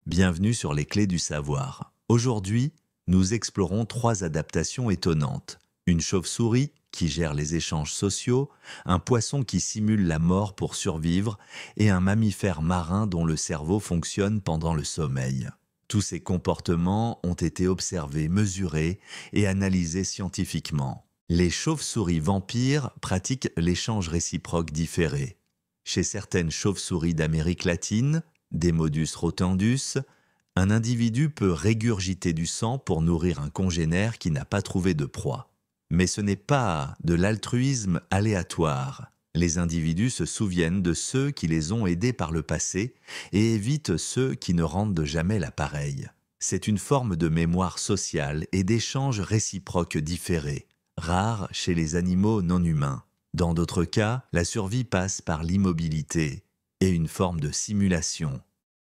Bienvenue sur les clés du savoir. Aujourd'hui, nous explorons 3 adaptations étonnantes. Une chauve-souris qui gère les échanges sociaux, un poisson qui simule la mort pour survivre et un mammifère marin dont le cerveau fonctionne pendant le sommeil. Tous ces comportements ont été observés, mesurés et analysés scientifiquement. Les chauves-souris vampires pratiquent l'échange réciproque différé. Chez certaines chauves-souris d'Amérique latine, Demodus rotundus, un individu peut régurgiter du sang pour nourrir un congénère qui n'a pas trouvé de proie. Mais ce n'est pas de l'altruisme aléatoire. Les individus se souviennent de ceux qui les ont aidés par le passé et évitent ceux qui ne rendent jamais l'appareil. C'est une forme de mémoire sociale et d'échange réciproque différé, rare chez les animaux non humains. Dans d'autres cas, la survie passe par l'immobilité et une forme de simulation.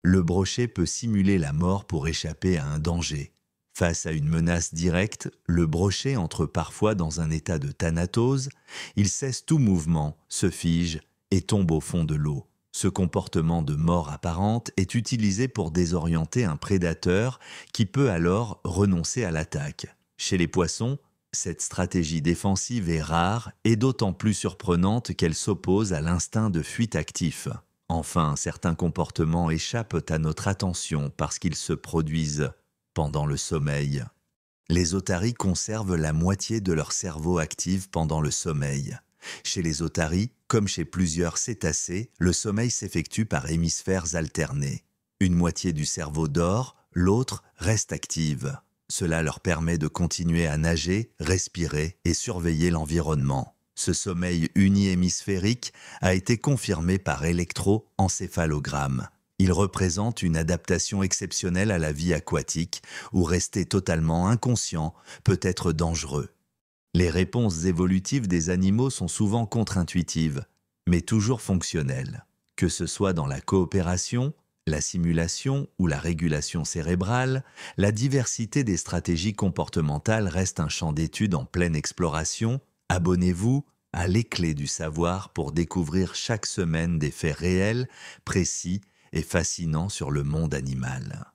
Le brochet peut simuler la mort pour échapper à un danger. Face à une menace directe, le brochet entre parfois dans un état de thanatose, il cesse tout mouvement, se fige et tombe au fond de l'eau. Ce comportement de mort apparente est utilisé pour désorienter un prédateur qui peut alors renoncer à l'attaque. Chez les poissons, cette stratégie défensive est rare et d'autant plus surprenante qu'elle s'oppose à l'instinct de fuite actif. Enfin, certains comportements échappent à notre attention parce qu'ils se produisent pendant le sommeil. Les otaries conservent la moitié de leur cerveau actif pendant le sommeil. Chez les otaries, comme chez plusieurs cétacés, le sommeil s'effectue par hémisphères alternés. Une moitié du cerveau dort, l'autre reste active. Cela leur permet de continuer à nager, respirer et surveiller l'environnement. Ce sommeil uni-hémisphérique a été confirmé par électroencéphalogramme. Il représente une adaptation exceptionnelle à la vie aquatique où rester totalement inconscient peut être dangereux. Les réponses évolutives des animaux sont souvent contre-intuitives, mais toujours fonctionnelles. Que ce soit dans la coopération, la simulation ou la régulation cérébrale, la diversité des stratégies comportementales reste un champ d'étude en pleine exploration. Abonnez-vous à Les Clés du Savoir pour découvrir chaque semaine des faits réels, précis et fascinants sur le monde animal.